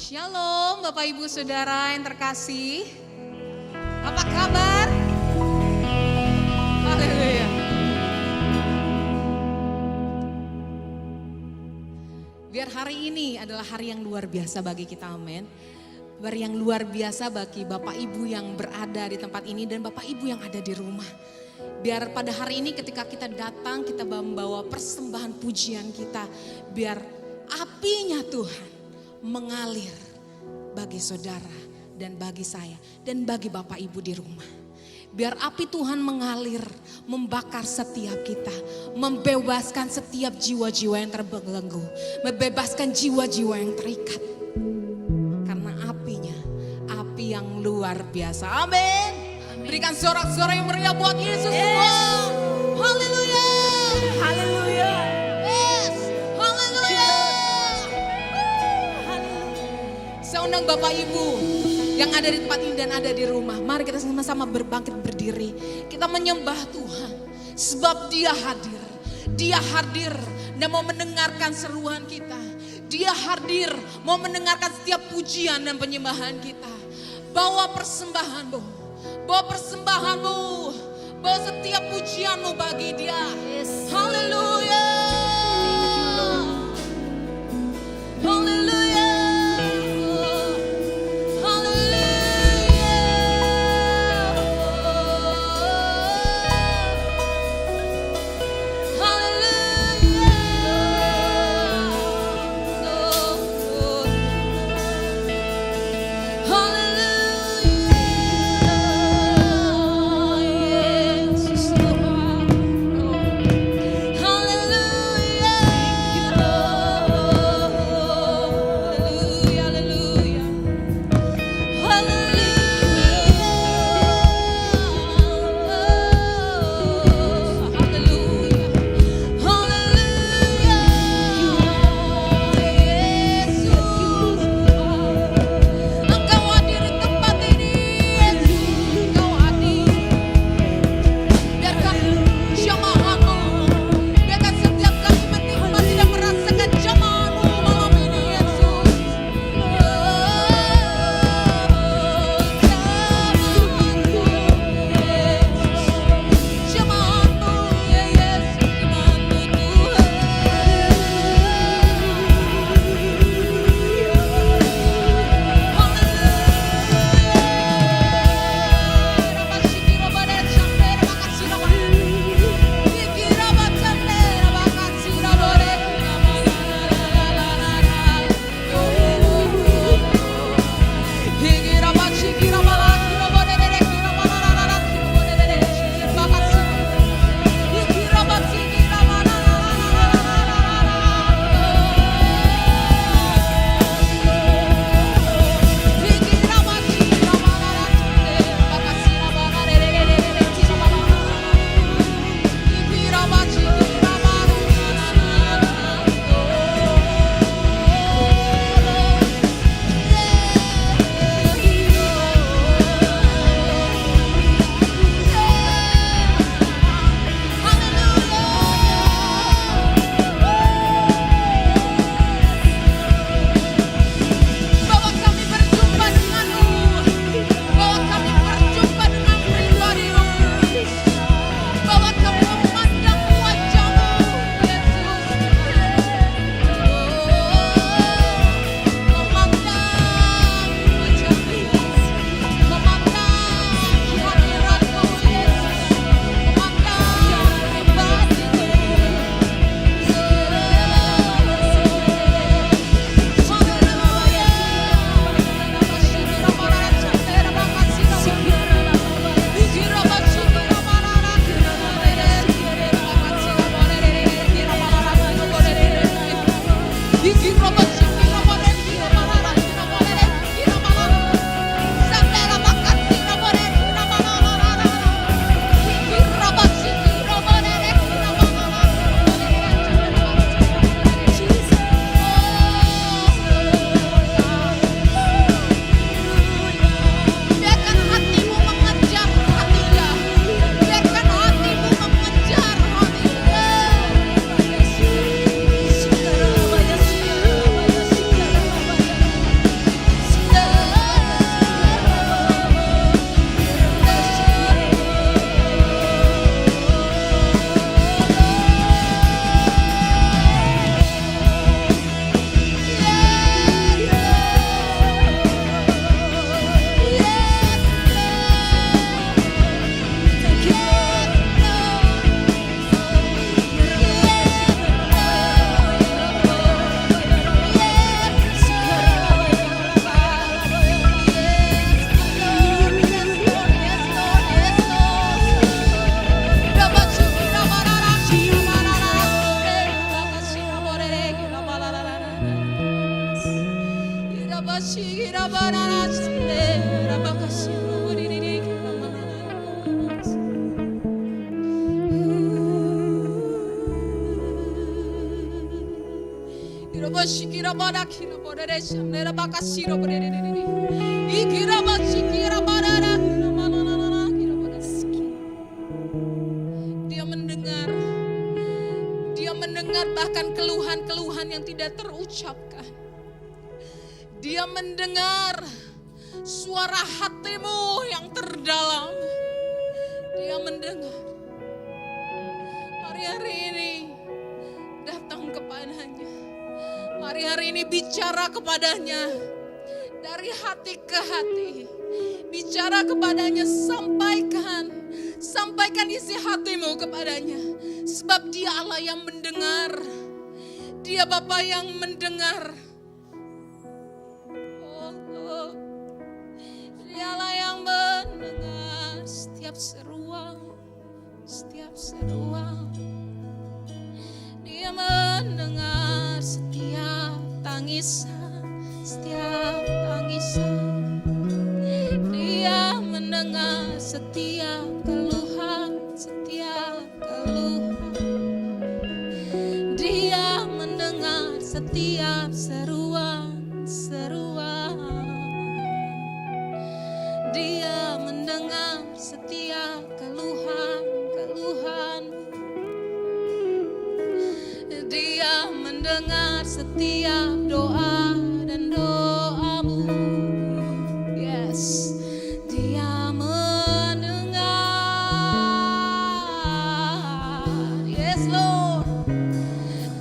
Shalom Bapak Ibu Saudara yang terkasih. Apa kabar? Haleluya. Biar hari ini adalah hari yang luar biasa bagi kita, amin. Hari yang luar biasa bagi Bapak Ibu yang berada di tempat ini dan Bapak Ibu yang ada di rumah. Biar pada hari ini ketika kita datang, kita membawa persembahan pujian kita. Biar apinya Tuhan mengalir bagi saudara dan bagi saya dan bagi Bapak Ibu di rumah. Biar api Tuhan mengalir, membakar setiap kita, membebaskan setiap jiwa-jiwa yang terbelenggu, membebaskan jiwa-jiwa yang terikat. Karena apinya, api yang luar biasa. Amin. Berikan sorak-sorai yang meriah buat Yesus. Haleluya. Haleluya. Yes. Haleluya. Saya undang Bapak Ibu yang ada di tempat ini dan ada di rumah. Mari kita sama-sama berbangkit berdiri. Kita menyembah Tuhan. Sebab Dia hadir. Dia hadir dan mau mendengarkan seruan kita. Dia hadir mau mendengarkan setiap pujian dan penyembahan kita. Bawa persembahanmu. Bawa persembahanmu. Bawa setiap pujianmu bagi Dia. Haleluya. Haleluya. Hallelujah. Dia mendengar. Dia mendengar bahkan keluhan-keluhan yang tidak terucapkan. Dia mendengar suara hatimu yang terdalam. Dia mendengar. Mari hari ini datang kepadanya. Mari hari ini bicara kepadanya. Dari hati ke hati. Bicara kepadanya, sampaikan isi hatimu kepadanya. Sebab dia Allah yang mendengar. Dia Bapa yang mendengar. Oh. Dia Allah yang mendengar setiap seruan. Dia mendengar setiap tangisan. Dia mendengar setiap keluhan. Dia mendengar setiap seruan. Dia mendengar setiap keluhan. Dia mendengar setiap doa dan doamu. Yes, dia mendengar. Yes Lord,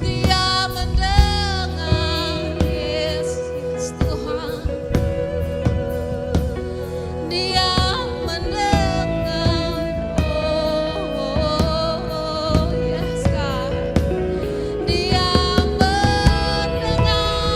dia mendengar. Yes Tuhan, dia mendengar. Oh yes God, dia mendengar.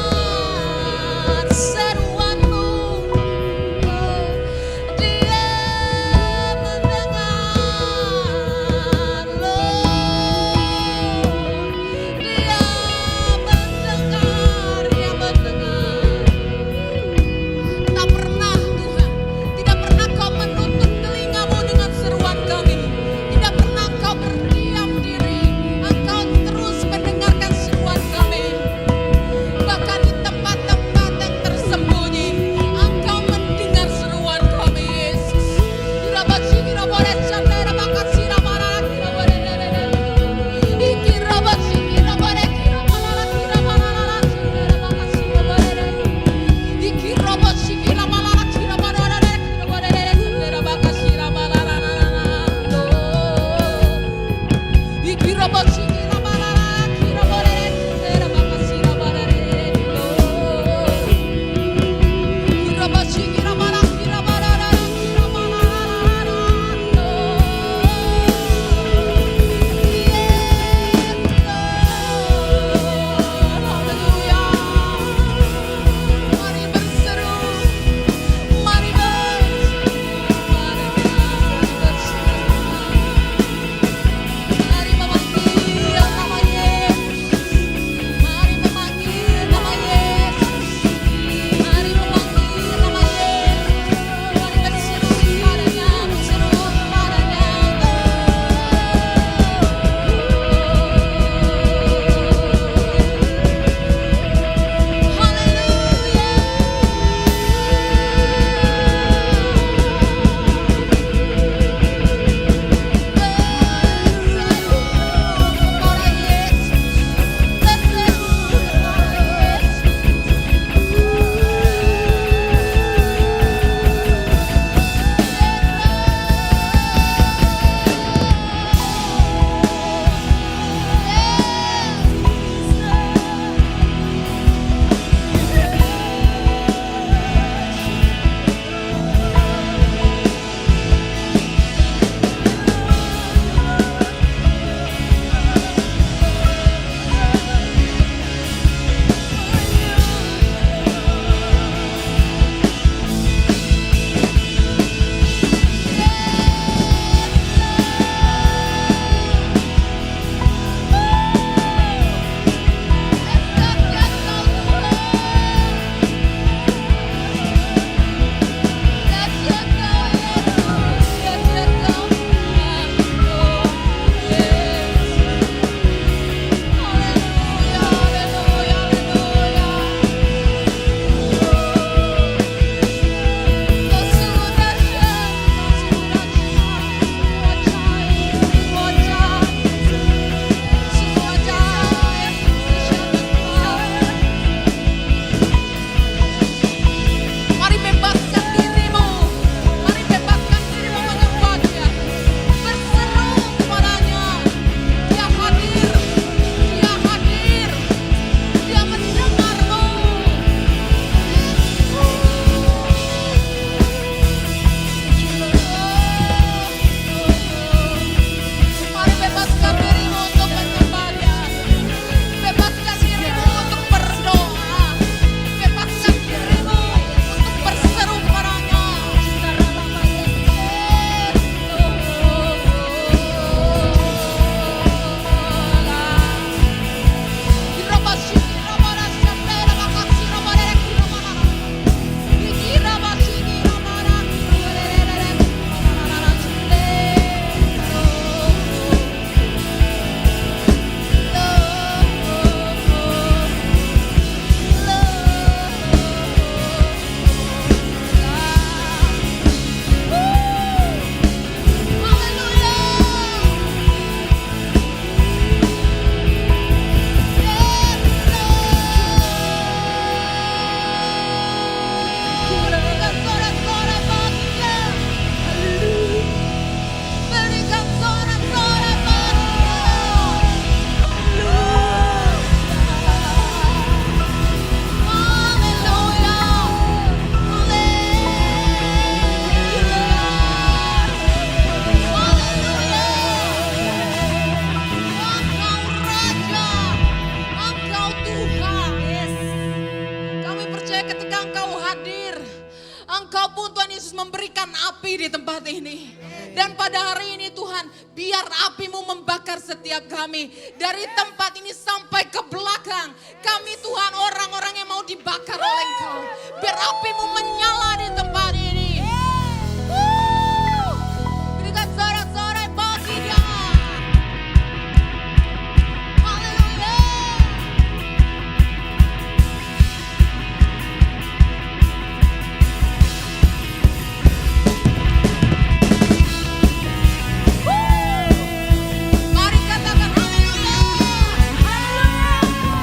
Engkau hadir. Engkau pun Tuhan Yesus memberikan api di tempat ini. Dan pada hari ini Tuhan, biar api-Mu membakar setiap kami. Dari tempat ini sampai ke belakang. Kami Tuhan orang-orang yang mau dibakar oleh Engkau. Biar api-Mu menyala di tempat ini. Berikan sorak-sorai bagi Dia. Haleluya. Mari katakan haleluya. Haleluya.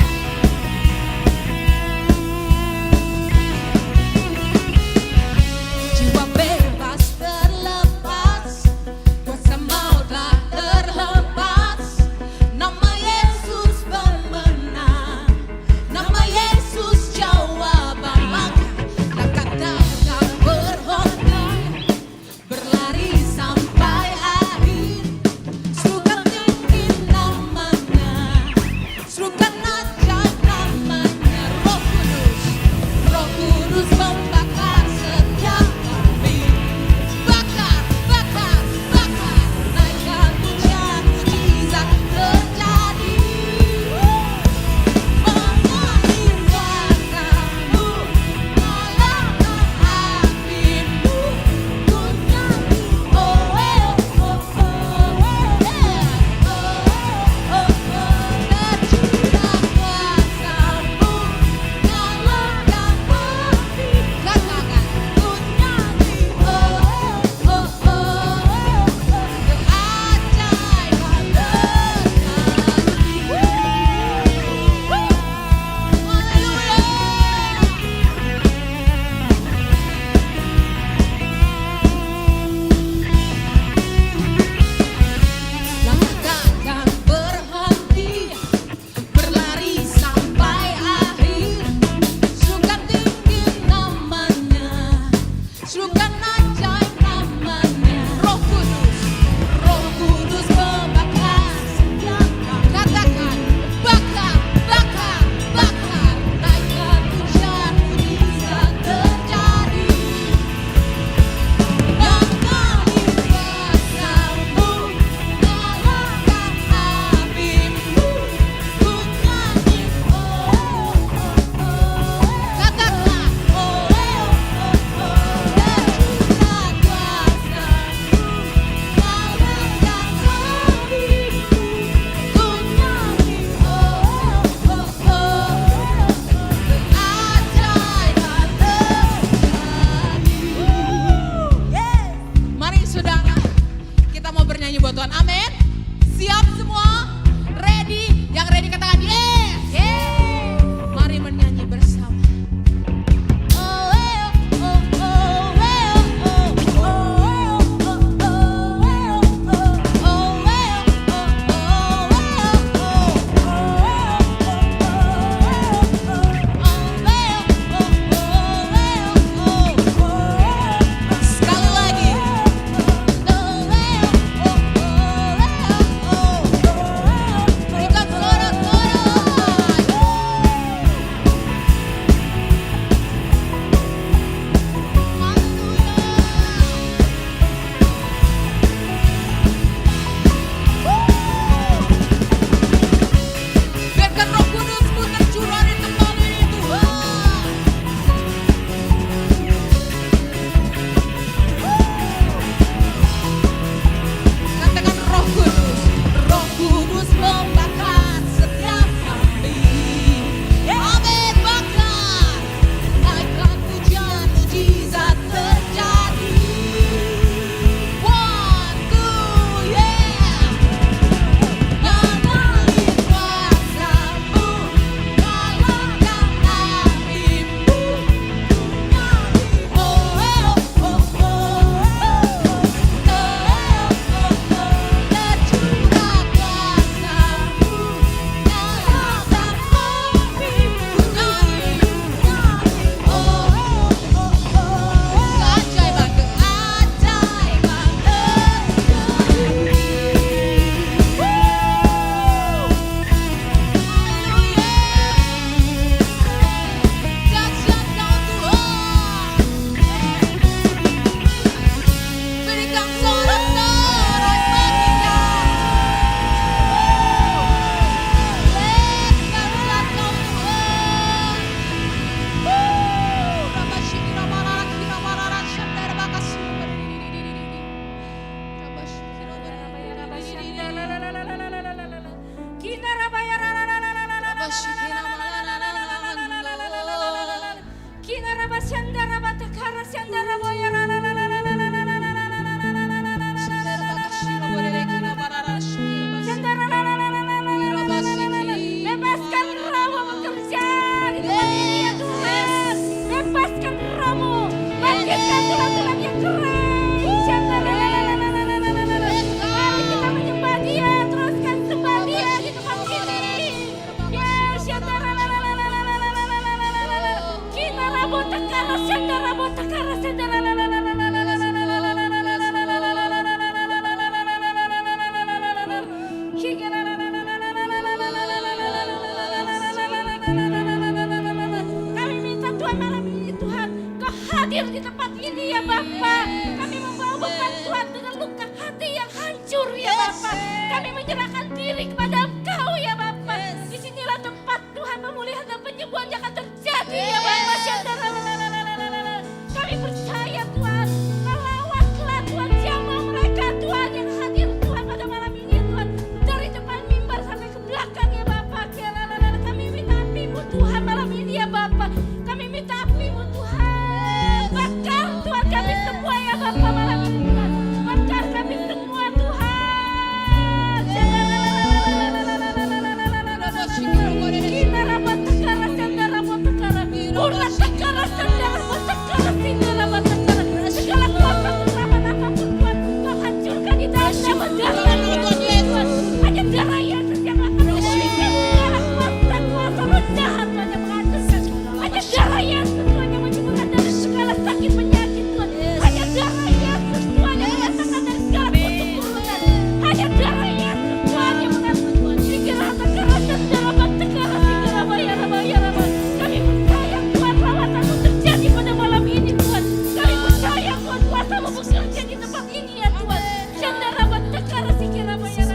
sendara botakara sendara kami minta Tuhan malam ini Tuhan Kau hadir di tempat ini ya Bapa. Kami membawa beban Tuhan dengan luka hati yang hancur ya Bapa. Kami menyerahkan diri kepada Engkau ya Bapa. Disinilah tempat Tuhan pemulihan dan penyembuhan yang akan terjadi ya Bapa. Kami percaya Tuhan, melawatlah Tuhan jamaah mereka Tuhan yang hadir Tuhan pada malam ini Tuhan. Dari depan mimbar sampai ke belakang ya Bapa. Kami minta api-Mu Tuhan malam ini ya Bapa. Kami minta api-Mu Tuhan. Bakar Tuhan kami semua ya Bapa malam ini Tuhan. Bakar kami semua Tuhan. Kita rapat tekara sendara botakara. Urat tekara sendara botakara sindara botakara. Segala kuasa keramat apapun Tuhan Kau hancurkan di dalam nama darah Tuhan. Hanya darah Yesus yang akan memulihkan segala kuasa roh jahat Tuhan yang menghancurkan. Hanya darah Yesus Tuhan yang menyembuhkan dari segala sakit penyakit Tuhan. Hanya darah Yesus Tuhan yang mengatakan dari segala kutuk turunan. Hanya darah Yesus Tuhan yang mengatakan segala kekerasan dalam tekara segala bayar. Kami percaya Tuhan rawatan-Mu terjadi pada malam ini Tuhan. Kami percaya Tuhan kuasa-Mu bekerja di tempat ini ya Tuhan. Sandara tekara segala bayar.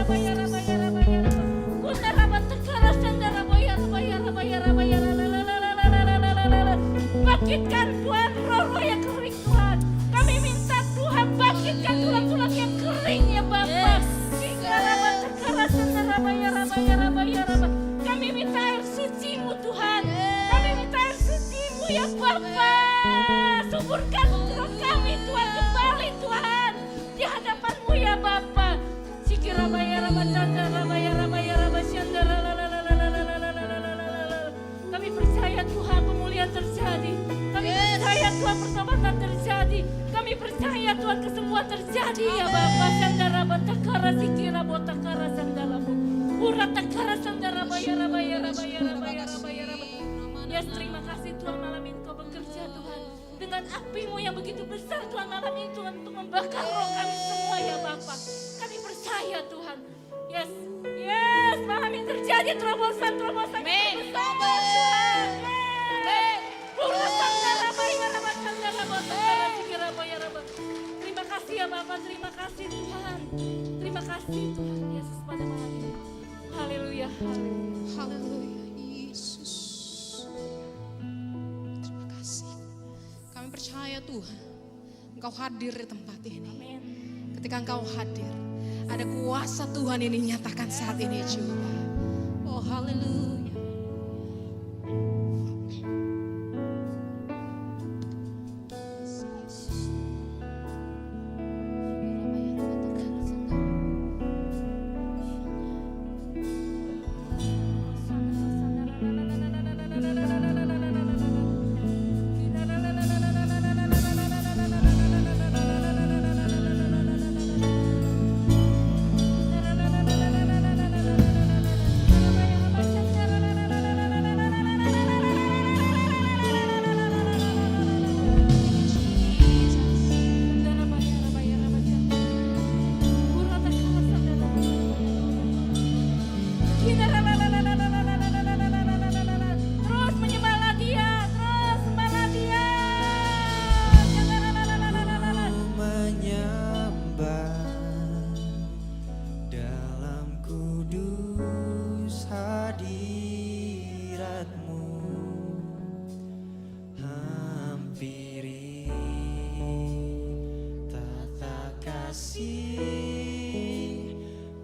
Kundara tekara sandara bayar. Bangkitkan Tuhan roh-roh yang kering Tuhan. Kami minta Tuhan bangkitkan tulang-tulang yang kering ya Bapa. Kami minta air suci-Mu Tuhan. Kami minta air suci-Mu ya Bapa. Suburkan roh kami Tuhan kembali Tuhan di hadapan-Mu ya Bapa. Kami percaya Tuhan pemulihan terjadi. Kami percaya Tuhan pertobatan terjadi. Kami percaya Tuhan kesembuhan terjadi ya Bapa. Sandara batakara sikira botakara sandalamu. Urat takara sandara bayara. Yes, terima kasih Tuhan malam ini Kau bekerja Tuhan. Dengan api-Mu yang begitu besar Tuhan malam ini Tuhan untuk membakar roh kami semua ya Bapa. Kami percaya Tuhan. Yes, malam ini terjadi terobosan yang besar Tuhan. Terima kasih ya Bapa, terima kasih Tuhan. Terima kasih Tuhan Yesus pada malam ini. Haleluya. Haleluya Yesus. Terima kasih. Kami percaya Tuhan, Engkau hadir di tempat ini. Amin. Ketika Engkau hadir, ada kuasa Tuhan yang dinyatakan saat ini juga. Oh haleluya.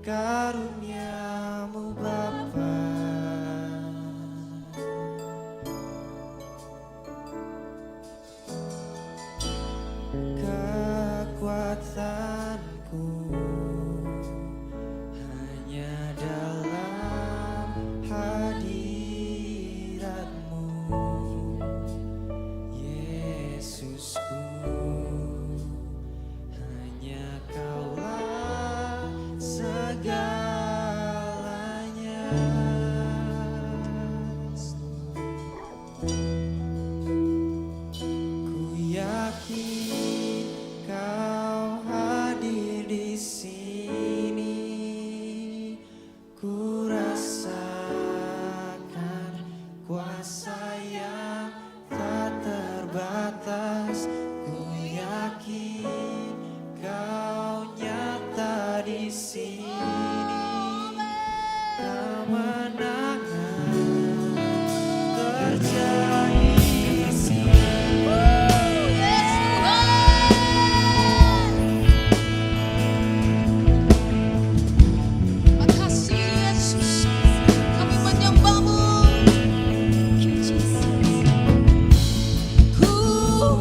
Karuniamu Bapa, kekuatanku hanya dalam hadirat-Mu, Yesusku. Hanya Kaulah segalanya. Ku yakin Kau hadir di sini. Ku rasakan kuasa yang tak terbatas. Ku yakin Kau nyata di sini. Kemenangan terjadi di sini. Makasih Yesus, kami menyembah-Mu. Ku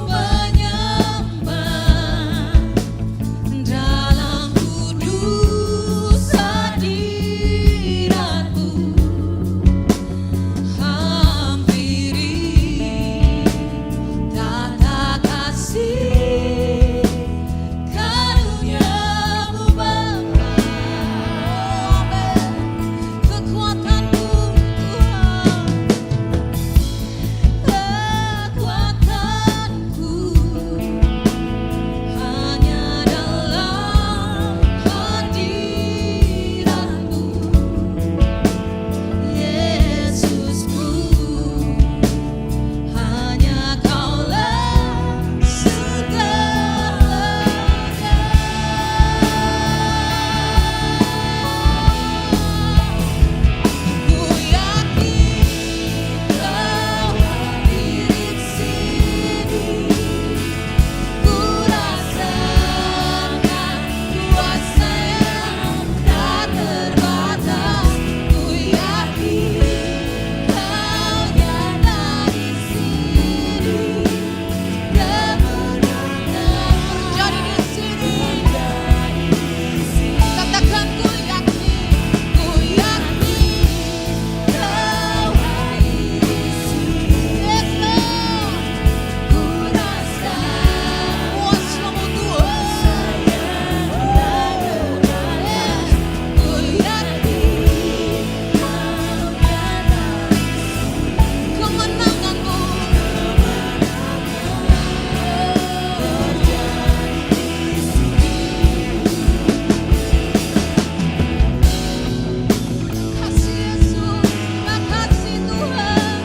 menyembah dalam kudus hadirat-Mu. Hampiri tata kasih karunia-Mu Bapa. Kekuatanmu Tuhan, kekuatanku hanya dalam hadirat-Mu. Yesusku, hanya Kaulah segalanya. Ku yakin Kau hadir di sini. Ku rasakan kuasa yang tak terbatas. Ku yakin Kau nyata di sini. Kemenangan terjadi di sini. Katakan ku yakin Kau hadir di sini. Yes Lord, ku rasa kuasa-Mu Tuhan. Ku yakin Kau nyata kemenangan-Mu. Kasih Yesus, makasih Tuhan.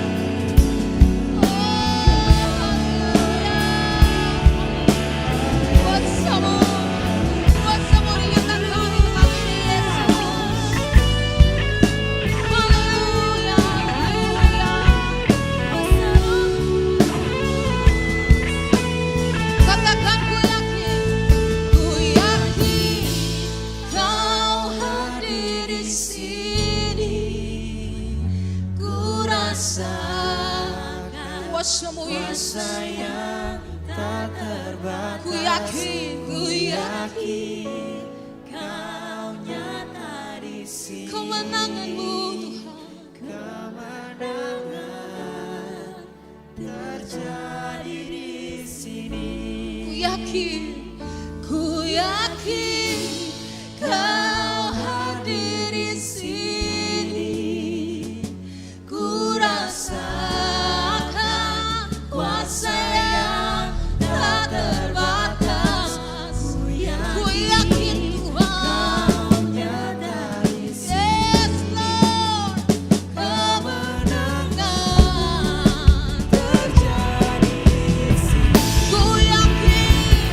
Haleluya. Kuasa-Mu, kuasa-Mu dinyatakan di tempat ini Yesus. Haleluya, haleluya. Katakan ku yakin Kau hadir di sini. Ku rasakan kuasa-Mu Yesus. Kuasa yang tak terbatas. Ku yakin Kau nyata di sini. kemenangan-Mu Tuhan. Kemenangan terjadi di sini. Ku yakin Kau hadir di sini. Ku rasakan kuasa yang tak terbatas. Ku yakin Tuhan. Kau nyata di sini. Yes Lord, kemenangan Terjadi di sini. ku yakin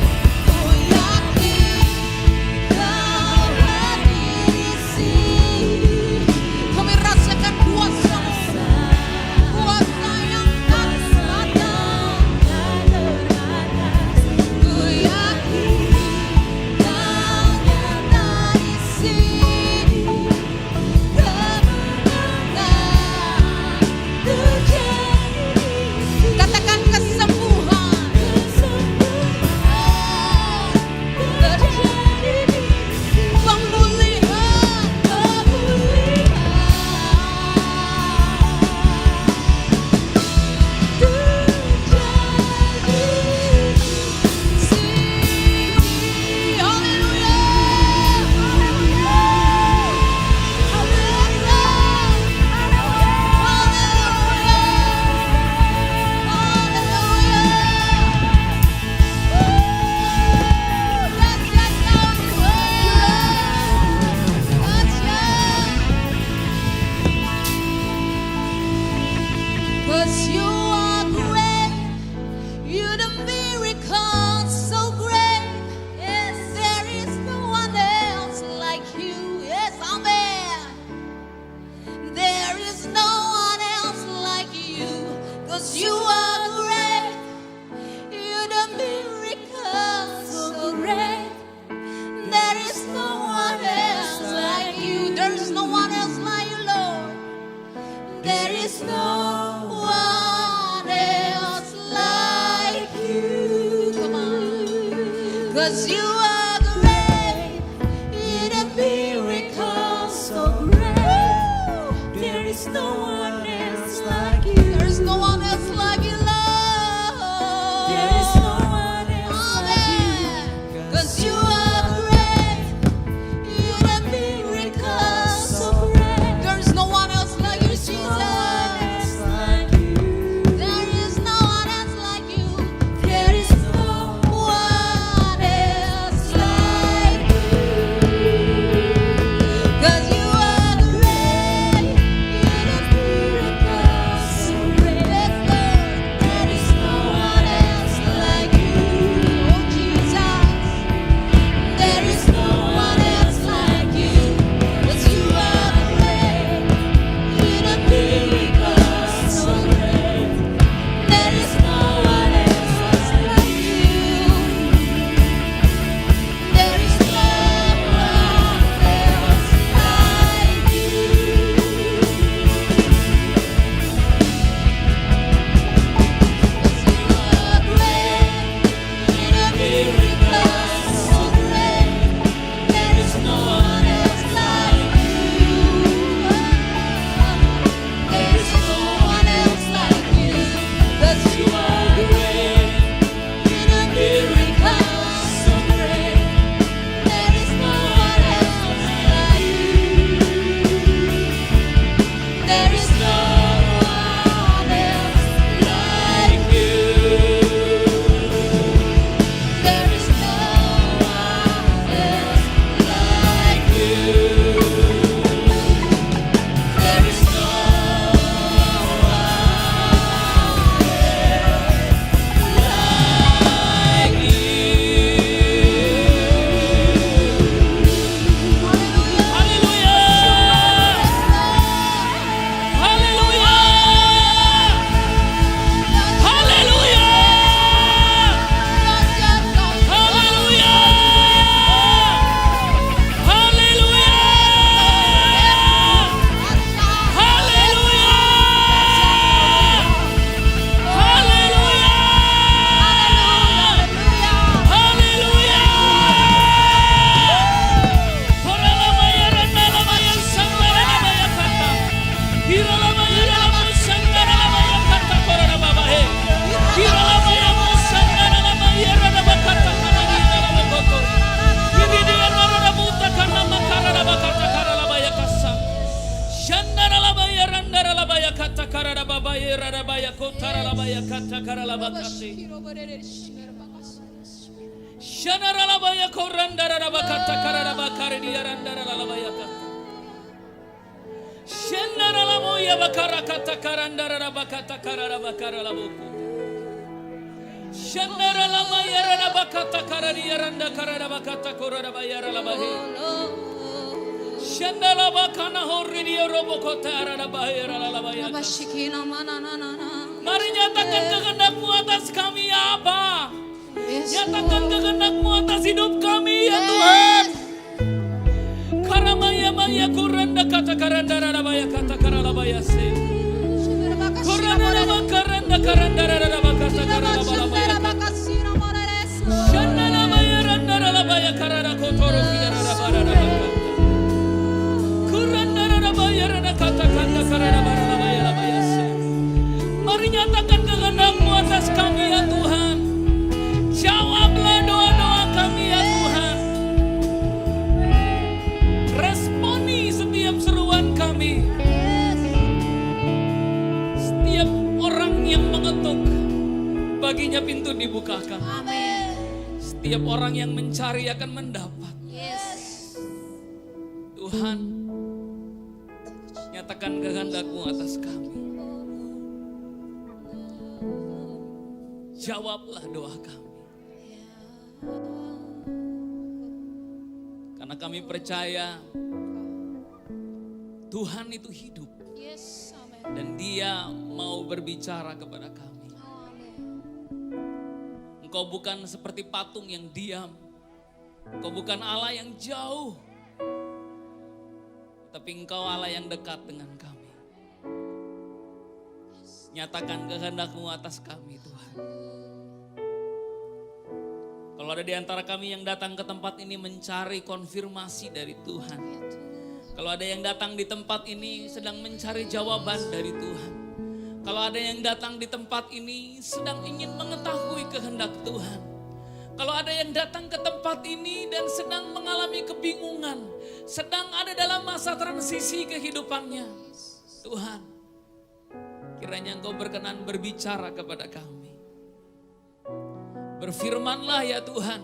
'Cause you are great. You did miracles so great. There is no one else like you. There's no one else like you, Lord. There is no one else like you. 'Cause you are great. You did miracles so great. There's no one else like you, There's no one Jesus. else like you. There is no one else like you. There is no One else like you. 'Cause you are great. You did miracles so great. Yes, Lord. There is no one else like you. Oh, Jesus. There is no one else like you. 'Cause you are great. You did miracles so great. There is no one else like you. There is no one else like you. There is no one else like you. There is no one else like you. There is no Shanaralabaya korandarabakata kararabakari diarandaralabayaka. Shanaralamoya bakarakata karandarabakata kararabakaralabuku. Shanaralamaya rabakata karadiaranda kararabakata korarabayaralabahe. Shanarabakana horidia robokota ararabayaralabayaka. Mari nyatakan kehendak-Mu atas kami ya Apa. Nyatakan kehendak-Mu atas hidup kami ya Tuhan. Karamaya maya kuranda kata karanda rabaya kata karalabaya se. Kuranda karanda karanda rabaya kata karalabaya. Shanda rabaya randa rabaya karara kotoro kidara rabara rabaya. Kuranda rabaya randa kata kanda karalabaya rabaya se. Mari nyatakan kehendak-Mu atas kami ya Tuhan. Jawablah doa-doa kami ya Tuhan. Responi setiap seruan kami. Setiap orang yang mengetuk, baginya pintu dibukakan. Setiap orang yang mencari akan mendapat. Tuhan, nyatakan kehendak-Mu atas kami. Jawablah doa kami. Karena kami percaya Tuhan itu hidup. Dan Dia mau berbicara kepada kami. Engkau bukan seperti patung yang diam. Engkau bukan Allah yang jauh. Tapi Engkau Allah yang dekat dengan kami. Nyatakan kehendak-Mu atas kami Tuhan. Kalau ada di antara kami yang datang ke tempat ini mencari konfirmasi dari Tuhan. Kalau ada yang datang di tempat ini sedang mencari jawaban dari Tuhan. Kalau ada yang datang di tempat ini sedang ingin mengetahui kehendak Tuhan. Kalau ada yang datang ke tempat ini dan sedang mengalami kebingungan, sedang ada dalam masa transisi kehidupannya. Tuhan, kiranya Engkau berkenan berbicara kepada kami. Berfirmanlah ya Tuhan,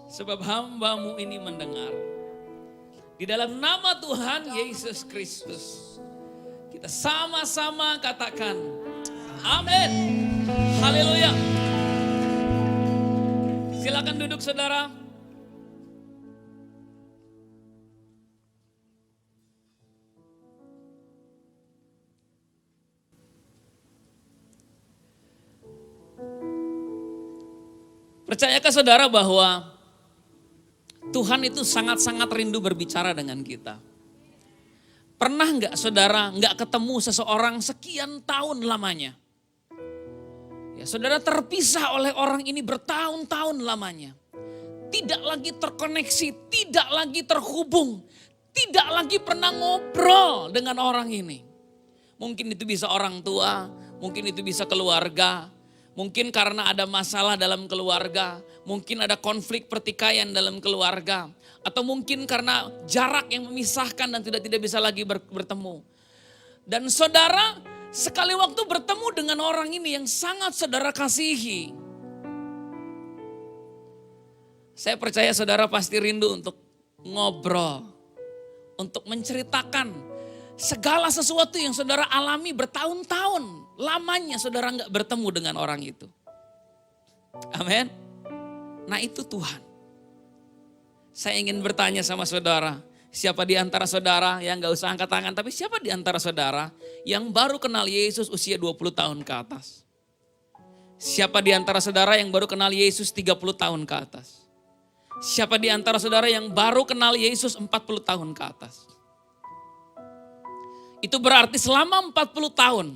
sebab hamba-Mu ini mendengar. Di dalam nama Tuhan Yesus Kristus, kita sama-sama katakan, amin. Haleluya. Silakan duduk saudara. Percayakah saudara bahwa Tuhan itu sangat-sangat rindu berbicara dengan kita? Pernah nggak saudara nggak ketemu seseorang sekian tahun lamanya? Ya, saudara terpisah oleh orang ini bertahun-tahun lamanya. Tidak lagi terkoneksi, tidak lagi terhubung, tidak lagi pernah ngobrol dengan orang ini. Mungkin itu bisa orang tua, mungkin itu bisa keluarga, mungkin karena ada masalah dalam keluarga, mungkin ada konflik pertikaian dalam keluarga, atau mungkin karena jarak yang memisahkan dan tidak bisa lagi bertemu. Dan saudara sekali waktu bertemu dengan orang ini yang sangat saudara kasihi, saya percaya saudara pasti rindu untuk ngobrol, untuk menceritakan segala sesuatu yang saudara alami bertahun-tahun. Lamanya saudara nggak bertemu dengan orang itu. Amin. Nah itu Tuhan. Saya ingin bertanya sama saudara. Siapa di antara saudara yang gak usah angkat tangan. Tapi siapa di antara saudara yang baru kenal Yesus usia 20 tahun ke atas? Siapa di antara saudara yang baru kenal Yesus 30 tahun ke atas? Siapa di antara saudara yang baru kenal Yesus 40 tahun ke atas? Itu berarti selama 40 tahun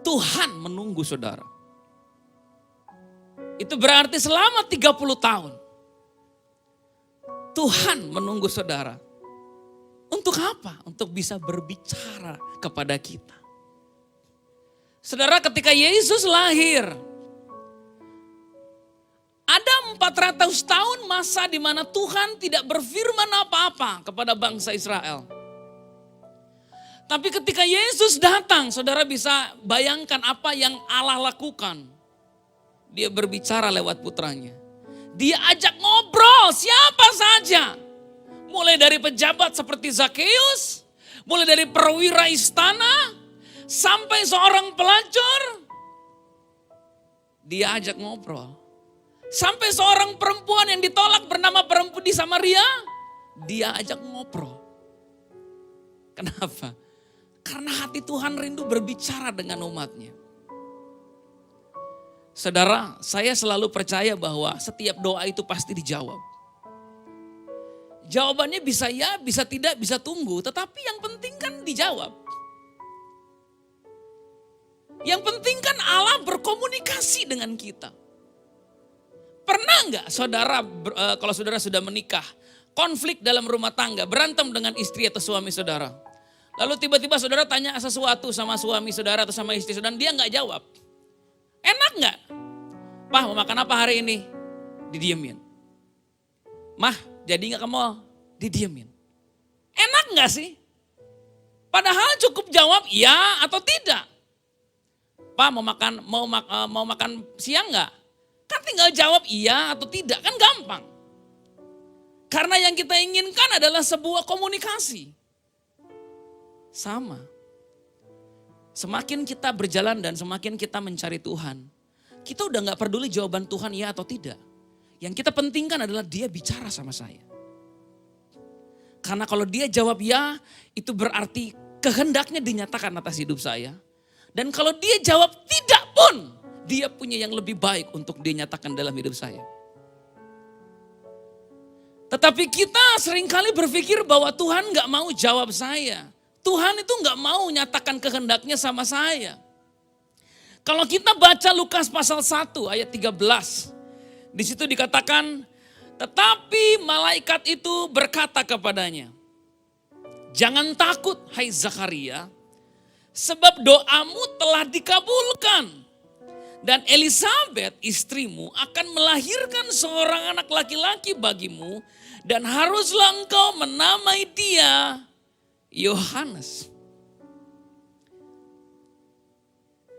Tuhan menunggu saudara. Itu berarti selama 30 tahun Tuhan menunggu saudara. Untuk apa? Untuk bisa berbicara kepada kita. Saudara, ketika Yesus lahir, ada 400 tahun masa di mana Tuhan tidak berfirman apa-apa kepada bangsa Israel. Tapi ketika Yesus datang, saudara bisa bayangkan apa yang Allah lakukan. Dia berbicara lewat putranya. Dia ajak ngobrol siapa saja. Mulai dari pejabat seperti Zakeus, mulai dari perwira istana, sampai seorang pelacur. Dia ajak ngobrol. Sampai seorang perempuan yang ditolak bernama perempuan di Samaria, dia ajak ngobrol. Kenapa? Karena hati Tuhan rindu berbicara dengan umatnya. Saudara, saya selalu percaya bahwa setiap doa itu pasti dijawab. Jawabannya bisa ya, bisa tidak, bisa tunggu. Tetapi yang penting kan dijawab. Yang penting kan Allah berkomunikasi dengan kita. Pernah nggak saudara, kalau saudara sudah menikah, konflik dalam rumah tangga, berantem dengan istri atau suami saudara. Lalu tiba-tiba saudara tanya sesuatu sama suami saudara atau sama istri saudara, dia nggak jawab. Enak nggak? Pah, mau makan apa hari ini? Didiemin. Mah, jadi nggak ke mall? Didiemin. Enak nggak sih? Padahal cukup jawab ya atau tidak. Pak, mau makan siang nggak? Kan tinggal jawab iya atau tidak, kan gampang. Karena yang kita inginkan adalah sebuah komunikasi. Sama. Semakin kita berjalan dan semakin kita mencari Tuhan, kita udah gak peduli jawaban Tuhan ya atau tidak. Yang kita pentingkan adalah dia bicara sama saya. Karena kalau dia jawab ya, itu berarti kehendaknya dinyatakan atas hidup saya. Dan kalau dia jawab tidak pun, dia punya yang lebih baik untuk dinyatakan dalam hidup saya. Tetapi kita seringkali berpikir bahwa Tuhan gak mau jawab saya. Tuhan itu gak mau nyatakan kehendaknya sama saya. Kalau kita baca Lukas pasal 1 ayat 13. Di situ dikatakan, tetapi malaikat itu berkata kepadanya, jangan takut hai Zakaria, sebab doamu telah dikabulkan. Dan Elisabet istrimu akan melahirkan seorang anak laki-laki bagimu, dan haruslah engkau menamai dia Yohanes.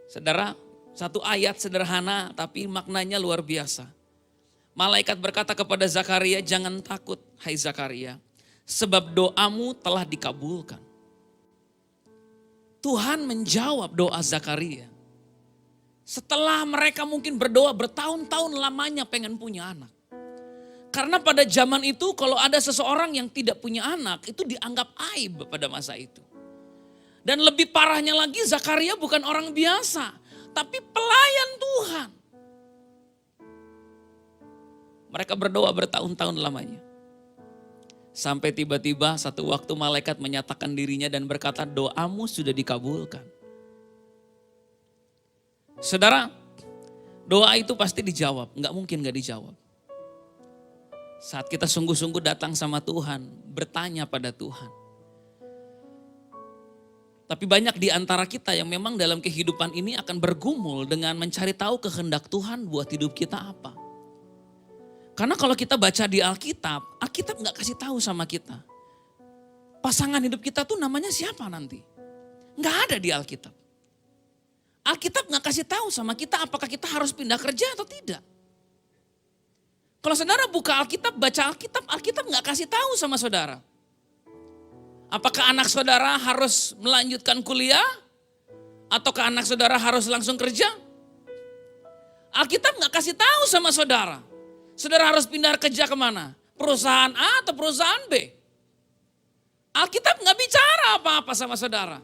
Saudara, satu ayat sederhana tapi maknanya luar biasa. Malaikat berkata kepada Zakaria, jangan takut hai Zakaria, sebab doamu telah dikabulkan. Tuhan menjawab doa Zakaria. Setelah mereka mungkin berdoa bertahun-tahun lamanya pengen punya anak. Karena pada zaman itu kalau ada seseorang yang tidak punya anak itu dianggap aib pada masa itu. Dan lebih parahnya lagi Zakaria bukan orang biasa, tapi pelayan Tuhan. Mereka berdoa bertahun-tahun lamanya. Sampai tiba-tiba satu waktu malaikat menyatakan dirinya dan berkata, doamu sudah dikabulkan. Saudara, doa itu pasti dijawab, nggak mungkin nggak dijawab. Saat kita sungguh-sungguh datang sama Tuhan, bertanya pada Tuhan. Tapi banyak di antara kita yang memang dalam kehidupan ini akan bergumul dengan mencari tahu kehendak Tuhan buat hidup kita apa. Karena kalau kita baca di Alkitab, Alkitab nggak kasih tahu sama kita. Pasangan hidup kita tuh namanya siapa nanti? Nggak ada di Alkitab. Alkitab nggak kasih tahu sama kita apakah kita harus pindah kerja atau tidak. Kalau saudara buka Alkitab, baca Alkitab, Alkitab nggak kasih tahu sama saudara. Apakah anak saudara harus melanjutkan kuliah? Ataukah anak saudara harus langsung kerja? Alkitab nggak kasih tahu sama saudara. Saudara harus pindah kerja kemana? Perusahaan A atau perusahaan B? Alkitab nggak bicara apa-apa sama saudara.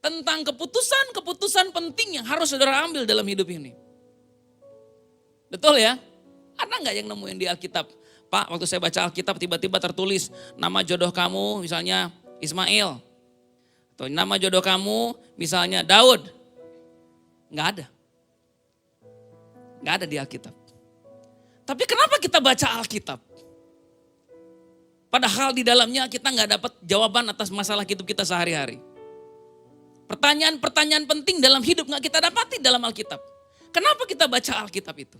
Tentang keputusan-keputusan penting yang harus saudara ambil dalam hidup ini. Betul ya? Ada nggak yang nemuin di Alkitab? Pak, waktu saya baca Alkitab tiba-tiba tertulis nama jodoh kamu misalnya Ismail. Atau nama jodoh kamu misalnya Daud. Nggak ada. Nggak ada di Alkitab. Tapi kenapa kita baca Alkitab? Padahal di dalamnya kita nggak dapat jawaban atas masalah hidup kita sehari-hari. Pertanyaan-pertanyaan penting dalam hidup nggak kita dapati dalam Alkitab. Kenapa kita baca Alkitab itu?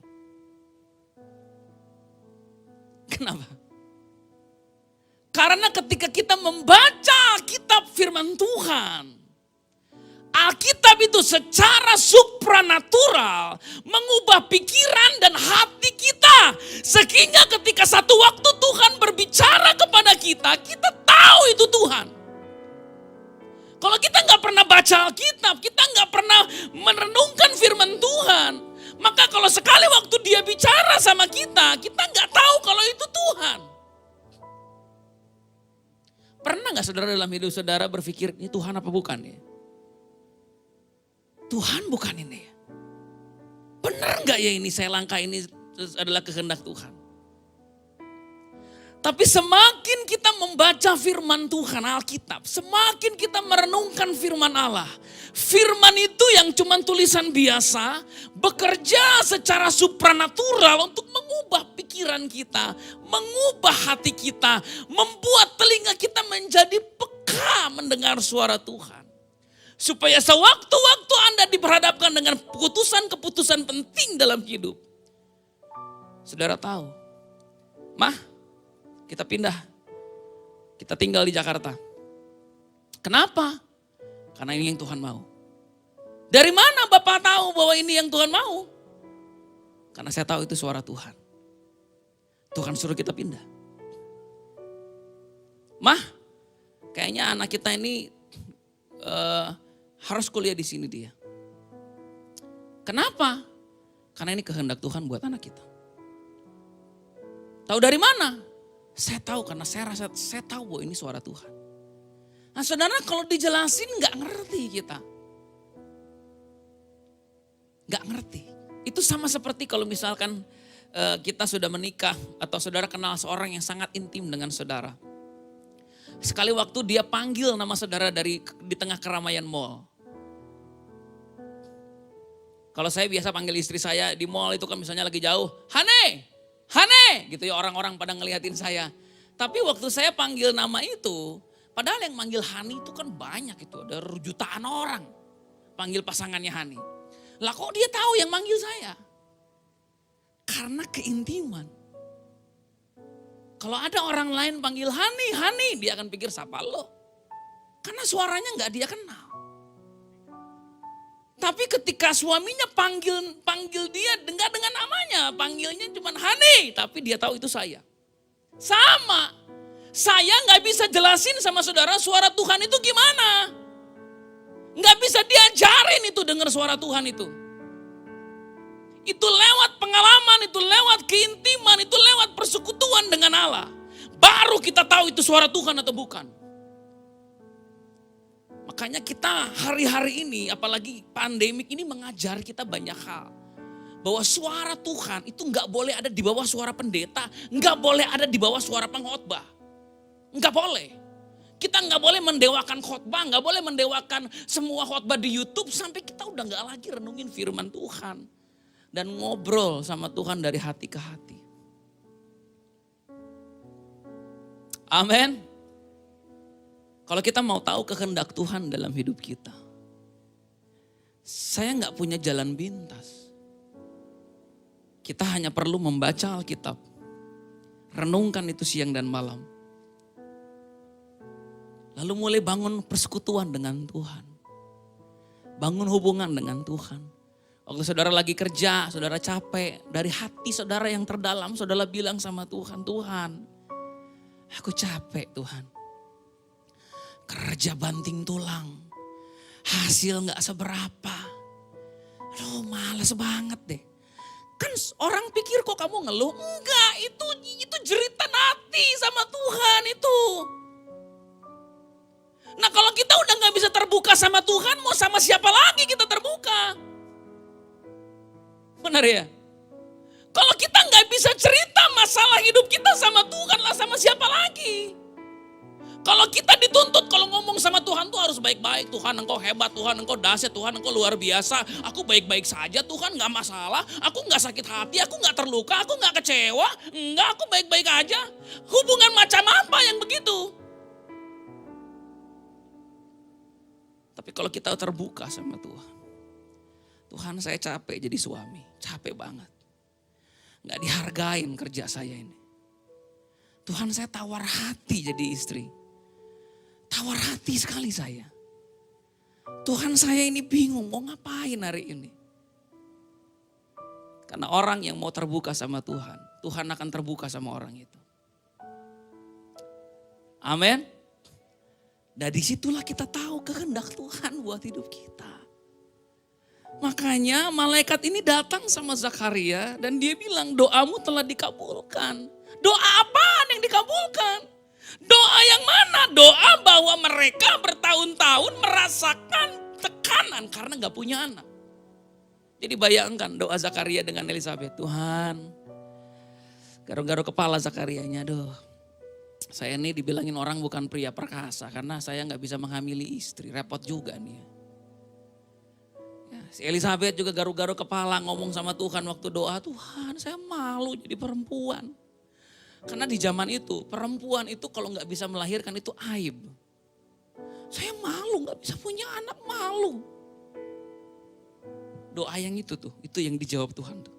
Kenapa? Karena ketika kita membaca kitab firman Tuhan, Alkitab itu secara supranatural mengubah pikiran dan hati kita. Sehingga ketika satu waktu Tuhan berbicara kepada kita, kita tahu itu Tuhan. Kalau kita nggak pernah baca Alkitab, kita nggak pernah merenungkan firman Tuhan, maka kalau sekali waktu dia bicara sama kita, kita nggak tahu kalau itu Tuhan. Pernah nggak saudara dalam hidup saudara berpikir, ini Tuhan apa bukan ya? Tuhan bukan ini. Benar nggak ya ini saya langkah ini adalah kehendak Tuhan? Tapi semakin kita membaca firman Tuhan Alkitab, semakin kita merenungkan firman Allah. Firman itu yang cuma tulisan biasa, bekerja secara supranatural untuk mengubah pikiran kita, mengubah hati kita, membuat telinga kita menjadi peka mendengar suara Tuhan. Supaya sewaktu-waktu Anda diperhadapkan dengan keputusan-keputusan penting dalam hidup. Saudara tahu, Mah, kita pindah, kita tinggal di Jakarta. Kenapa? Karena ini yang Tuhan mau. Dari mana Bapak tahu bahwa ini yang Tuhan mau? Karena saya tahu itu suara Tuhan. Tuhan suruh kita pindah. Mah, kayaknya anak kita ini harus kuliah di sini dia. Kenapa? Karena ini kehendak Tuhan buat anak kita. Tahu dari mana? Saya tahu karena saya tahu bahwa ini suara Tuhan. Nah saudara kalau dijelasin nggak ngerti kita. Nggak ngerti. Itu sama seperti kalau misalkan kita sudah menikah atau saudara kenal seorang yang sangat intim dengan saudara. Sekali waktu dia panggil nama saudara di tengah keramaian mall. Kalau saya biasa panggil istri saya di mall itu kan misalnya lagi jauh, Hane, Hane gitu ya, orang-orang pada ngeliatin saya. Tapi waktu saya panggil nama itu, padahal yang manggil Hani itu kan banyak itu, ada jutaan orang panggil pasangannya Hani. Lah kok dia tahu yang manggil saya? Karena keintiman. Kalau ada orang lain panggil Hani, Hani, dia akan pikir siapa lo. Karena suaranya nggak dia kenal. Tapi ketika suaminya panggil dia enggak dengan namanya, panggilnya cuma Hani, tapi dia tahu itu saya. Sama, saya nggak bisa jelasin sama saudara suara Tuhan itu gimana. Nggak bisa diajarin itu dengar suara Tuhan itu. Itu lewat pengalaman, itu lewat keintiman, itu lewat persekutuan dengan Allah. Baru kita tahu itu suara Tuhan atau bukan. Makanya kita hari-hari ini, apalagi pandemik ini mengajar kita banyak hal. Bahwa suara Tuhan itu nggak boleh ada di bawah suara pendeta, nggak boleh ada di bawah suara pengkhotbah. Nggak boleh. Kita nggak boleh mendewakan khotbah, nggak boleh mendewakan semua khotbah di YouTube sampai kita udah nggak lagi renungin firman Tuhan. Dan ngobrol sama Tuhan dari hati ke hati. Amin. Kalau kita mau tahu kehendak Tuhan dalam hidup kita. Saya nggak punya jalan pintas. Kita hanya perlu membaca Alkitab. Renungkan itu siang dan malam. Lalu mulai bangun persekutuan dengan Tuhan. Bangun hubungan dengan Tuhan. Waktu saudara lagi kerja, saudara capek, dari hati saudara yang terdalam, saudara bilang sama Tuhan, Tuhan, aku capek Tuhan. Kerja banting tulang, hasil gak seberapa. Aduh males banget deh. Kan orang pikir kok kamu ngeluh, enggak itu jeritan hati sama Tuhan itu. Nah kalau kita udah gak bisa terbuka sama Tuhan, mau sama siapa lagi kita terbuka? Benar ya? Kalau kita nggak bisa cerita masalah hidup kita sama Tuhan lah, sama siapa lagi? Kalau kita dituntut kalau ngomong sama Tuhan tuh harus baik-baik. Tuhan engkau hebat, Tuhan engkau dahsyat, Tuhan engkau luar biasa. Aku baik-baik saja, Tuhan nggak masalah. Aku nggak sakit hati, aku nggak terluka, aku nggak kecewa. Enggak, aku baik-baik aja. Hubungan macam apa yang begitu? Tapi kalau kita terbuka sama Tuhan. Tuhan saya capek jadi suami, capek banget. Gak dihargain kerja saya ini. Tuhan saya tawar hati jadi istri. Tawar hati sekali saya. Tuhan saya ini bingung mau ngapain hari ini. Karena orang yang mau terbuka sama Tuhan, Tuhan akan terbuka sama orang itu. Amin. Dari situlah kita tahu kehendak Tuhan buat hidup kita. Makanya malaikat ini datang sama Zakaria dan dia bilang doamu telah dikabulkan. Doa apaan yang dikabulkan? Doa yang mana? Doa bahwa mereka bertahun-tahun merasakan tekanan karena gak punya anak. Jadi bayangkan doa Zakaria dengan Elizabeth. Tuhan, garuk-garuk kepala Zakarianya, aduh. Saya ini dibilangin orang bukan pria perkasa karena saya gak bisa menghamili istri. Repot juga nih. Si Elizabeth juga garuk-garuk kepala ngomong sama Tuhan waktu doa, Tuhan saya malu jadi perempuan. Karena di zaman itu perempuan itu kalau gak bisa melahirkan itu aib. Saya malu gak bisa punya anak, malu. Doa yang itu tuh, itu yang dijawab Tuhan tuh.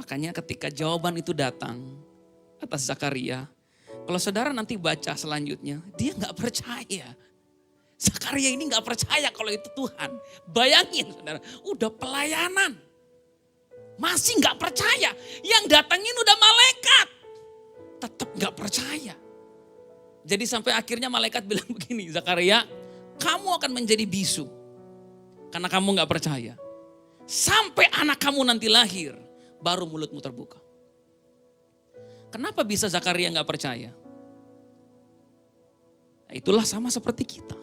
Makanya ketika jawaban itu datang atas Zakaria, kalau saudara nanti baca selanjutnya, dia gak percaya. Zakaria ini gak percaya kalau itu Tuhan. Bayangin saudara, udah pelayanan. Masih gak percaya. Yang datangin udah malaikat. Tetap gak percaya. Jadi sampai akhirnya malaikat bilang begini, Zakaria, kamu akan menjadi bisu. Karena kamu gak percaya. Sampai anak kamu nanti lahir, baru mulutmu terbuka. Kenapa bisa Zakaria gak percaya? Nah, itulah sama seperti kita.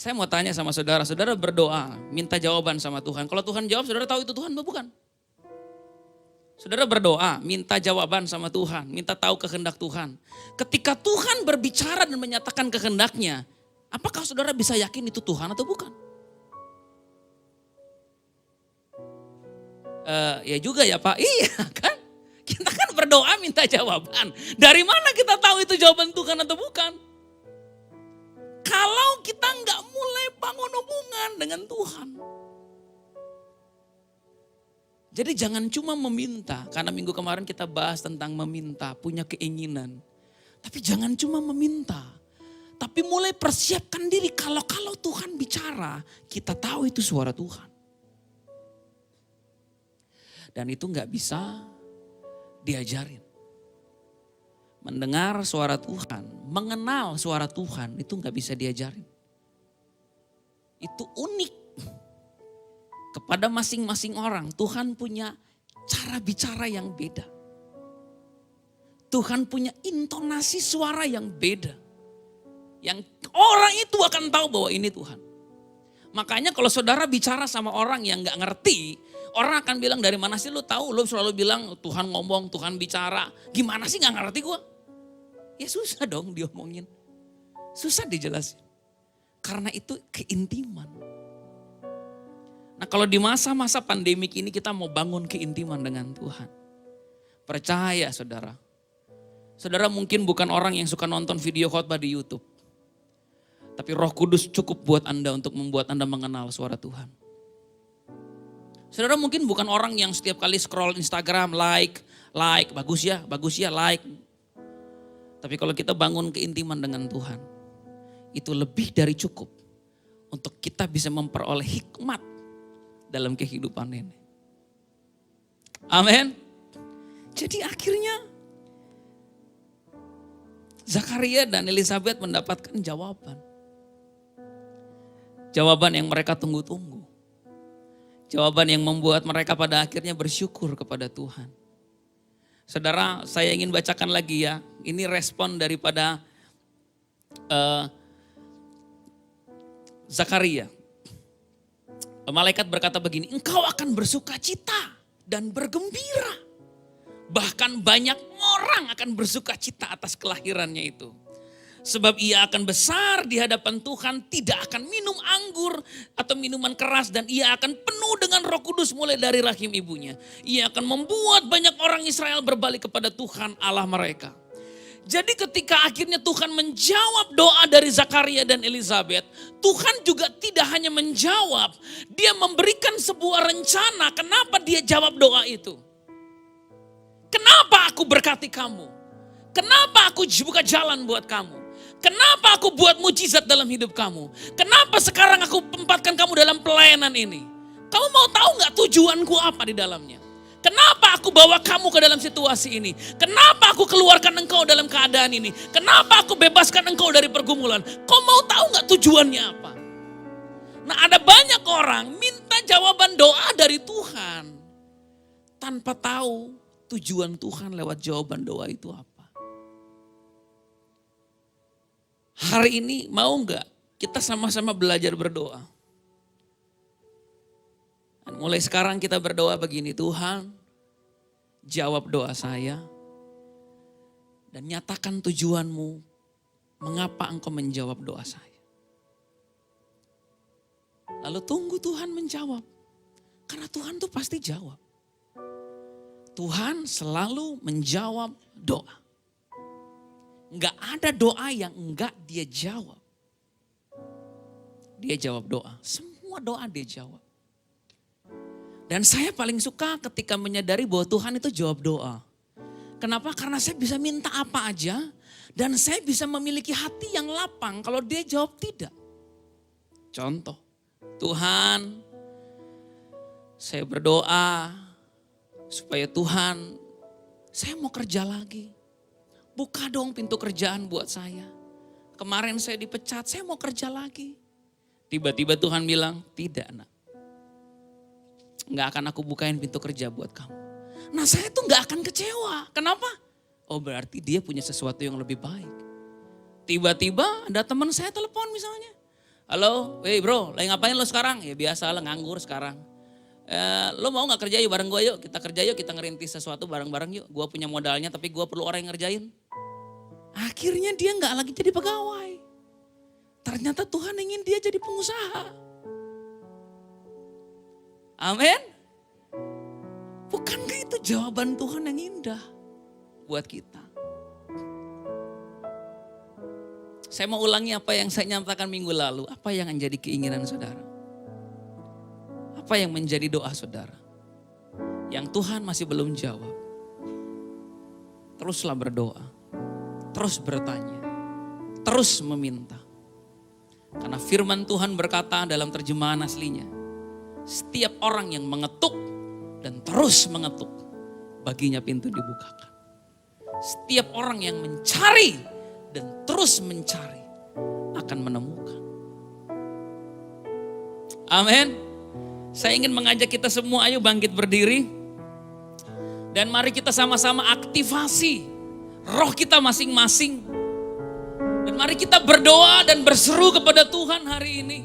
Saya mau tanya sama saudara, saudara berdoa, minta jawaban sama Tuhan. Kalau Tuhan jawab, saudara tahu itu Tuhan atau bukan? Saudara berdoa, minta jawaban sama Tuhan, minta tahu kehendak Tuhan. Ketika Tuhan berbicara dan menyatakan kehendaknya, Apakah saudara bisa yakin itu Tuhan atau bukan? Ya juga ya Pak, iya kan? Kita kan berdoa minta jawaban. Dari mana kita tahu itu jawaban Tuhan atau bukan? Kalau kita nggak mulai bangun hubungan dengan Tuhan. Jadi jangan cuma meminta, karena minggu kemarin kita bahas tentang meminta, punya keinginan. Tapi jangan cuma meminta, tapi mulai persiapkan diri kalau Tuhan bicara, kita tahu itu suara Tuhan. Dan itu nggak bisa diajarin. Mendengar suara Tuhan, mengenal suara Tuhan itu nggak bisa diajarin. Itu unik. Kepada masing-masing orang Tuhan punya cara bicara yang beda. Tuhan punya intonasi suara yang beda. Yang orang itu akan tahu bahwa ini Tuhan. Makanya kalau saudara bicara sama orang yang gak ngerti, orang akan bilang dari mana sih lu tahu? Lu selalu bilang Tuhan ngomong, Tuhan bicara. Gimana sih gak ngerti gua? Ya susah dong diomongin. Susah dijelasin. Karena itu keintiman. Nah kalau di masa-masa pandemik ini kita mau bangun keintiman dengan Tuhan. Percaya saudara. Saudara mungkin bukan orang yang suka nonton video khotbah di YouTube. Tapi Roh Kudus cukup buat Anda untuk membuat Anda mengenal suara Tuhan. Saudara mungkin bukan orang yang setiap kali scroll Instagram like, bagus ya, like. Tapi kalau kita bangun keintiman dengan Tuhan, itu lebih dari cukup untuk kita bisa memperoleh hikmat dalam kehidupan ini. Amin. Jadi akhirnya Zakaria dan Elizabeth mendapatkan jawaban. Jawaban yang mereka tunggu-tunggu. Jawaban yang membuat mereka pada akhirnya bersyukur kepada Tuhan. Saudara, saya ingin bacakan lagi ya. Ini respon daripada Zakaria. Malaikat berkata begini, engkau akan bersuka cita dan bergembira. Bahkan banyak orang akan bersuka cita atas kelahirannya itu. Sebab ia akan besar di hadapan Tuhan, tidak akan minum anggur atau minuman keras, dan ia akan penuh dengan Roh Kudus mulai dari rahim ibunya. Ia akan membuat banyak orang Israel berbalik kepada Tuhan Allah mereka. Jadi ketika akhirnya Tuhan menjawab doa dari Zakaria dan Elizabeth, Tuhan juga tidak hanya menjawab, dia memberikan sebuah rencana kenapa dia jawab doa itu. Kenapa aku berkati kamu? Kenapa aku buka jalan buat kamu? Kenapa aku buat mujizat dalam hidup kamu? Kenapa sekarang aku tempatkan kamu dalam pelayanan ini? Kamu mau tahu gak tujuanku apa di dalamnya? Kenapa aku bawa kamu ke dalam situasi ini? Kenapa aku keluarkan engkau dalam keadaan ini? Kenapa aku bebaskan engkau dari pergumulan? Kau mau tahu gak tujuannya apa? Nah ada banyak orang minta jawaban doa dari Tuhan tanpa tahu tujuan Tuhan lewat jawaban doa itu apa. Hari ini mau gak kita sama-sama belajar berdoa? Dan mulai sekarang kita berdoa begini, Tuhan jawab doa saya dan nyatakan tujuanmu mengapa engkau menjawab doa saya. Lalu tunggu Tuhan menjawab, karena Tuhan tuh pasti jawab. Tuhan selalu menjawab doa. Enggak ada doa yang enggak dia jawab. Dia jawab doa, semua doa dia jawab. Dan saya paling suka ketika menyadari bahwa Tuhan itu jawab doa. Kenapa? Karena saya bisa minta apa aja dan saya bisa memiliki hati yang lapang kalau dia jawab tidak. Contoh, Tuhan saya berdoa supaya Tuhan saya mau kerja lagi. Buka dong pintu kerjaan buat saya. Kemarin saya dipecat, saya mau kerja lagi. Tiba-tiba Tuhan bilang, tidak nak. Nggak akan aku bukain pintu kerja buat kamu. Nah saya tuh nggak akan kecewa. Kenapa? Oh berarti dia punya sesuatu yang lebih baik. Tiba-tiba ada teman saya telepon misalnya. Halo, hey bro, lagi ngapain lo sekarang? Ya biasa lah nganggur sekarang. Lo mau gak kerja yuk bareng gue yuk? Kita kerja yuk, kita ngerintis sesuatu bareng-bareng yuk. Gue punya modalnya tapi gue perlu orang yang ngerjain. Akhirnya dia gak lagi jadi pegawai. ternyata Tuhan ingin dia jadi pengusaha. Amin. Bukankah itu jawaban Tuhan yang indah buat kita? Saya mau ulangi apa yang saya nyatakan minggu lalu. Apa yang menjadi keinginan saudara? Apa yang menjadi doa saudara? Yang Tuhan masih belum jawab. Teruslah berdoa. Terus bertanya. Terus meminta. Karena firman Tuhan berkata dalam terjemahan aslinya. Setiap orang yang mengetuk dan terus mengetuk, baginya pintu dibukakan. Setiap orang yang mencari dan terus mencari akan menemukan. Amin. Saya ingin mengajak kita semua, ayo bangkit berdiri. Dan mari kita sama-sama aktivasi roh kita masing-masing. Dan mari kita berdoa dan berseru kepada Tuhan hari ini.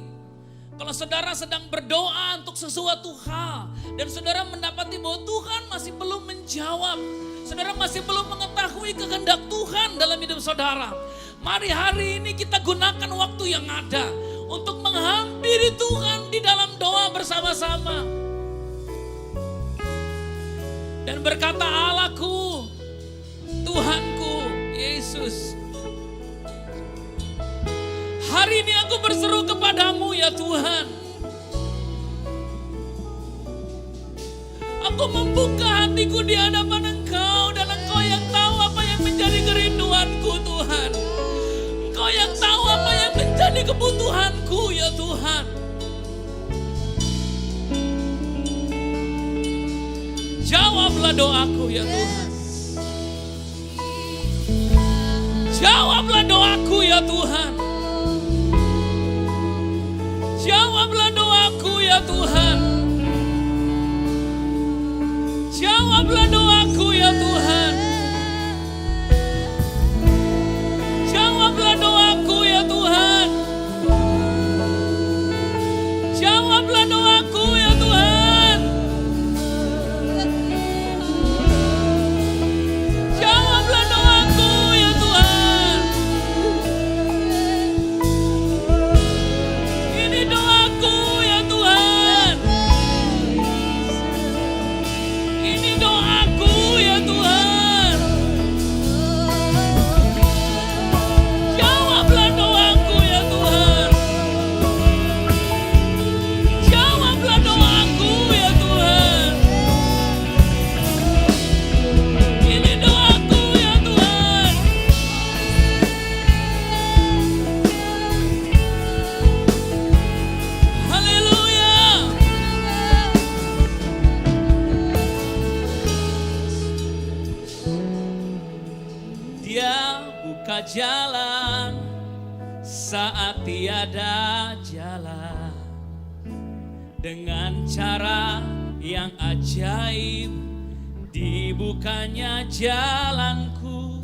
Kalau saudara sedang berdoa untuk sesuatu hal dan saudara mendapati bahwa Tuhan masih belum menjawab, saudara masih belum mengetahui kehendak Tuhan dalam hidup saudara, mari hari ini kita gunakan waktu yang ada untuk menghampiri Tuhan di dalam doa bersama-sama. Dan berkata, Allahku, Tuhanku, Yesus, hari ini aku berseru kepadamu ya Tuhan. Aku membuka hatiku di hadapan Engkau dan Engkau yang tahu apa yang menjadi kerinduanku Tuhan. Engkau yang tahu apa yang menjadi kebutuhanku ya Tuhan. Jawablah doaku ya Tuhan. Jawablah doaku ya Tuhan. Jawablah doaku ya Tuhan. Jawablah doaku ya Tuhan. Jawablah doaku ya Tuhan. Jawablah doaku ya Tuhan. Jawablah doaku ya Tuhan. Ini doaku ya Tuhan. Ini doaku ya Tuhan. Jawablah doaku ya Tuhan. Jawablah doaku ya Tuhan. Ini doaku ya Tuhan. Haleluya. Dia buka jalan saat tiada jalan. Dengan cara yang ajaib dibukanya jalanku.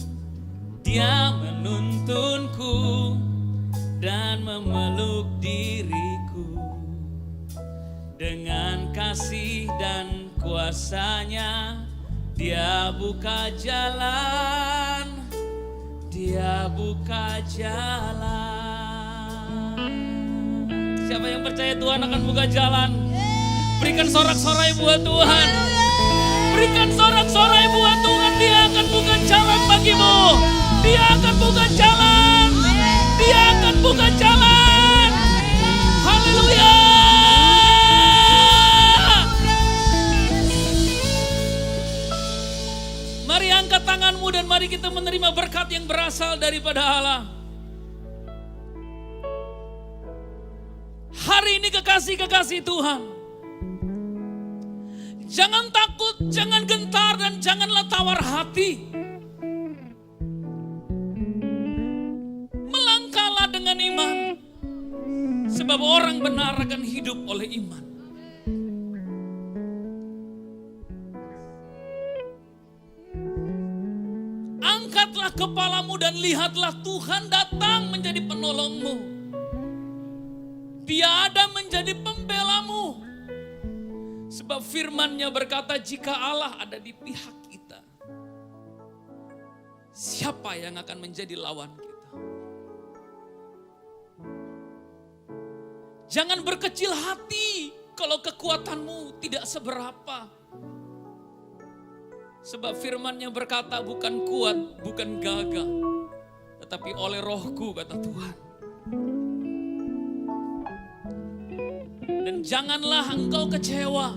Dia menuntunku dan memeluk diriku. Dengan kasih dan kuasanya Dia buka jalan. Dia buka jalan. Siapa yang percaya Tuhan akan buka jalan? Berikan sorak-sorai buat Tuhan. Berikan sorak-sorai buat Tuhan. Dia akan buka jalan bagimu. Dia akan buka jalan. Dia akan buka jalan. Haleluya. Mari angkat tanganmu dan mari kita menerima berkat yang berasal daripada Allah. Hari ini kekasih-kekasih Tuhan. Jangan takut, jangan gentar dan janganlah tawar hati. Melangkahlah dengan iman. Sebab orang benar akan hidup oleh iman. Angkatlah kepalamu dan lihatlah Tuhan datang menjadi penolongmu. Dia ada menjadi pembelamu. Sebab firman-Nya berkata, jika Allah ada di pihak kita, siapa yang akan menjadi lawan kita? Jangan berkecil hati kalau kekuatanmu tidak seberapa. Sebab firman-Nya berkata bukan kuat, bukan gagah, tetapi oleh Rohku, kata Tuhan. Dan janganlah engkau kecewa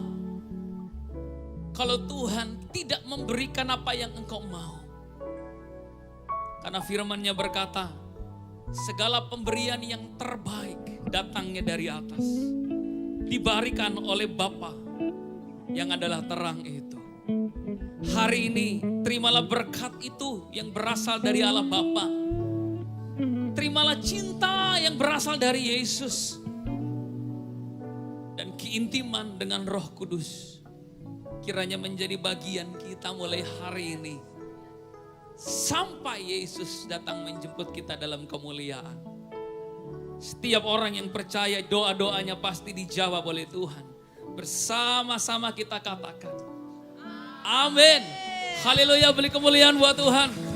kalau Tuhan tidak memberikan apa yang engkau mau. Karena firman-Nya berkata, segala pemberian yang terbaik datangnya dari atas, diberikan oleh Bapa yang adalah terang itu. Hari ini terimalah berkat itu yang berasal dari Allah Bapa. Terimalah cinta yang berasal dari Yesus. Dan keintiman dengan Roh Kudus kiranya menjadi bagian kita mulai hari ini. Sampai Yesus datang menjemput kita dalam kemuliaan. Setiap orang yang percaya doa-doanya pasti dijawab oleh Tuhan. Bersama-sama kita katakan, amin. Haleluya, beri kemuliaan buat Tuhan.